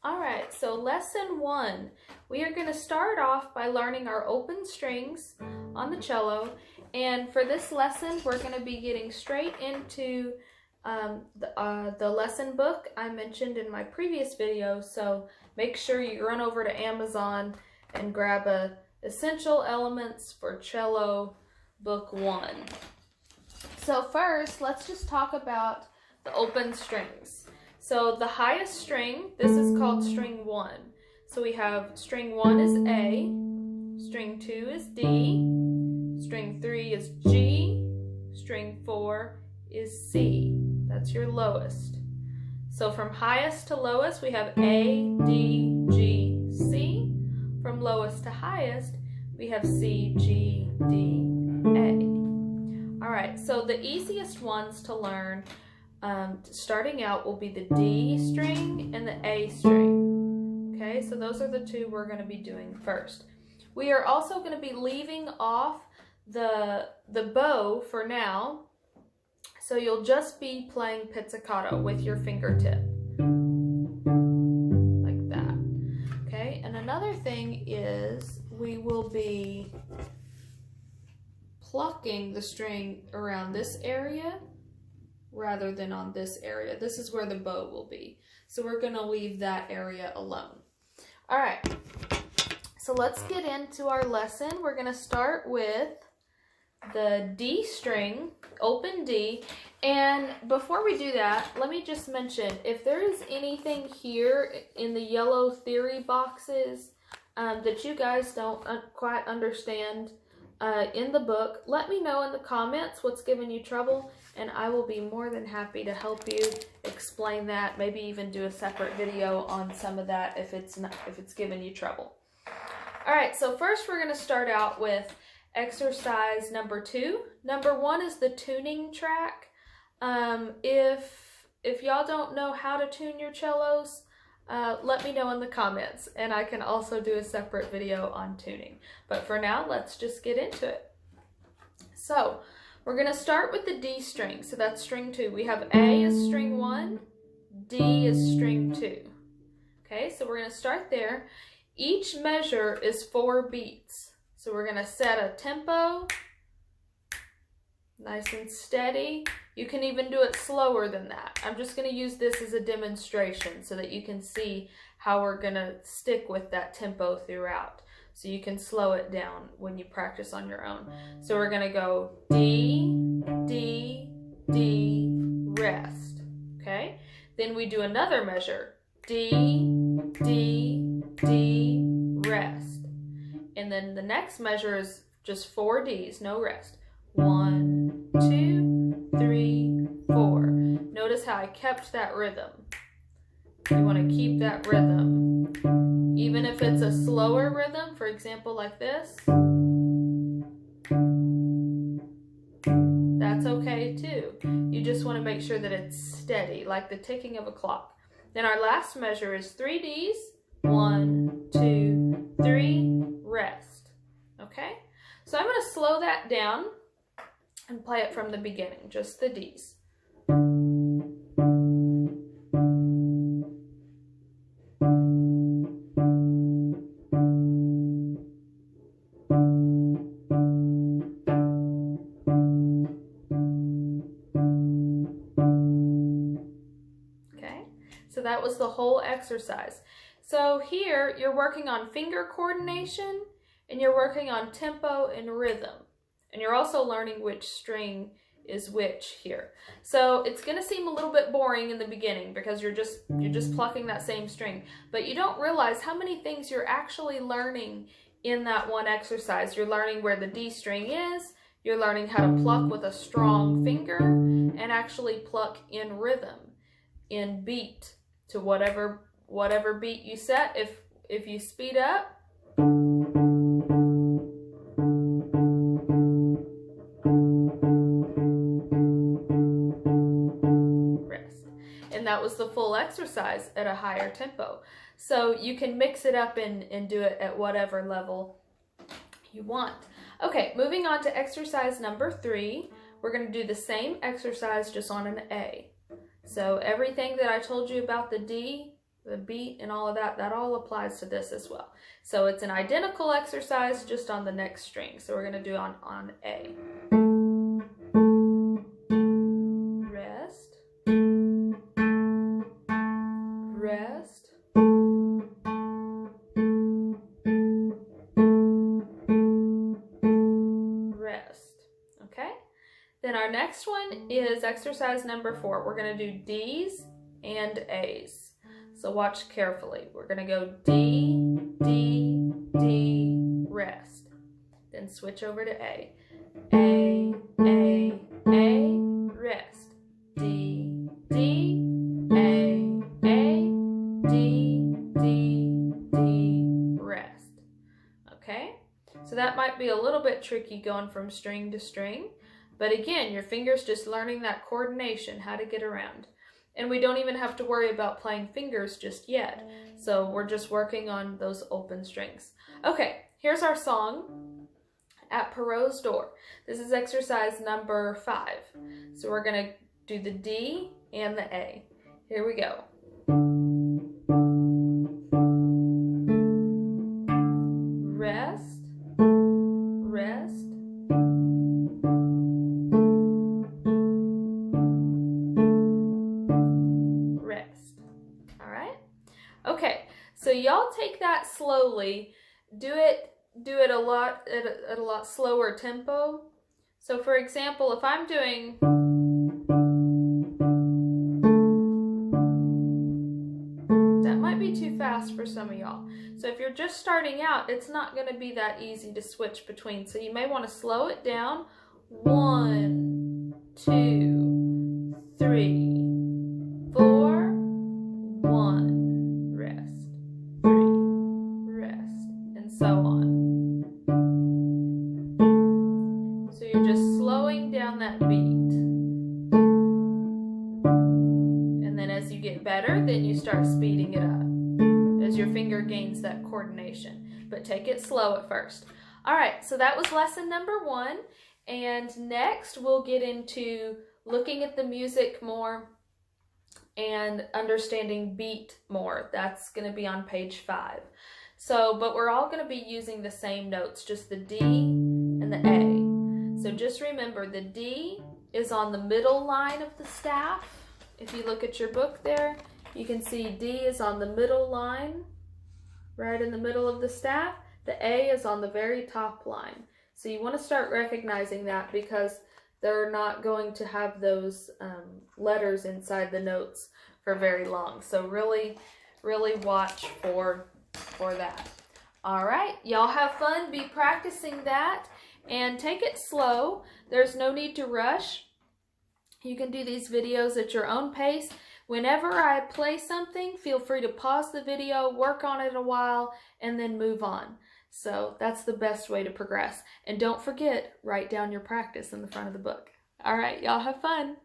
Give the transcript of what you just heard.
All right, so lesson 1, we are going to start off by learning our open strings on the cello. And for this lesson, we're going to be getting straight into the lesson book I mentioned in my previous video. So make sure you run over to Amazon and grab Essential Elements for Cello Book 1. So first, let's just talk about the open strings. So the highest string, this is called string 1. So we have string 1 is A, string 2 is D, string 3 is G, string 4 is C. That's your lowest. So from highest to lowest, we have A, D, G, C. From lowest to highest, we have C, G, D, A. All right, so the easiest ones to learn starting out will be the D string and the A string. Okay, so those are the two we're going to be doing first. We are also going to be leaving off the bow for now, so you'll just be playing pizzicato with your fingertip, like that. Okay, and another thing is we will be plucking the string around this area rather than on this area. This is where the bow will be. So we're going to leave that area alone. All right, so let's get into our lesson. We're going to start with the D string, open D. And before we do that, let me just mention, if there is anything here in the yellow theory boxes that you guys don't quite understand in the book, let me know in the comments what's giving you trouble, and I will be more than happy to help you explain that, maybe even do a separate video on some of that if it's giving you trouble. All right, so first we're going to start out with exercise number 2. Number 1 is the tuning track. If y'all don't know how to tune your cellos, let me know in the comments, and I can also do a separate video on tuning. But for now, let's just get into it. So we're going to start with the D string. So that's string 2. We have A is string 1, D is string 2. Okay, so we're going to start there. Each measure is 4 beats. So we're going to set a tempo, nice and steady. You can even do it slower than that. I'm just going to use this as a demonstration so that you can see how we're going to stick with that tempo throughout. So you can slow it down when you practice on your own. So we're going to go D, D, D, rest. Okay? Then we do another measure. D, D, D, rest. And then the next measure is just 4 Ds, no rest. 1, 2, 3, 4. Notice how I kept that rhythm. You want to keep that rhythm. Even if it's a slower rhythm, for example, like this, that's okay too. You just want to make sure that it's steady, like the ticking of a clock. Then our last measure is 3 Ds. 1, 2, 3, rest. Okay? So I'm going to slow that down and play it from the beginning, just the Ds. Okay, so that was the whole exercise. So here you're working on finger coordination and you're working on tempo and rhythm. And you're also learning which string is which here. So it's going to seem a little bit boring in the beginning because you're just plucking that same string. But you don't realize how many things you're actually learning in that one exercise. You're learning where the D string is. You're learning how to pluck with a strong finger and actually pluck in rhythm, in beat to whatever beat you set. If you speed up, and that was the full exercise at a higher tempo. So you can mix it up and do it at whatever level you want. Okay, moving on to exercise number 3. We're going to do the same exercise just on an A. So everything that I told you about the D the beat and all of that, that all applies to this as well. So it's an identical exercise just on the next string. So we're going to do on A. Rest, rest, rest. Okay? Then our next one is exercise number 4. We're going to do D's and A's. So watch carefully. We're going to go D, D, D, rest. Then switch over to A. A, rest. D, D, A, D, D, D, rest. Okay? So that might be a little bit tricky going from string to string. But again, your finger's just learning that coordination, how to get around. And we don't even have to worry about playing fingers just yet. So we're just working on those open strings. Okay, here's our song, At Perot's Door. This is exercise number 5. So we're going to do the D and the A. Here we go. Rest, rest. Okay, so y'all take that slowly. Do it a lot at a lot slower tempo. So for example, if I'm doing that might be too fast for some of y'all. So if you're just starting out, it's not going to be that easy to switch between. So you may want to slow it down. 1, 2, 3, 4, 1. So on. So you're just slowing down that beat. And then as you get better, then you start speeding it up as your finger gains that coordination. But take it slow at first. All right, so that was lesson number 1. And next we'll get into looking at the music more and understanding beat more. That's going to be on page 5. So, but we're all going to be using the same notes, just the D and the A. So just remember, the D is on the middle line of the staff. If you look at your book there, you can see D is on the middle line, right in the middle of the staff. The A is on the very top line. So you want to start recognizing that because they're not going to have those letters inside the notes for very long. So really, really watch for that. All right, y'all have fun. Be practicing that and take it slow. There's no need to rush. You can do these videos at your own pace. Whenever I play something, feel free to pause the video, work on it a while, and then move on. So that's the best way to progress. And don't forget, write down your practice in the front of the book. All right, y'all have fun.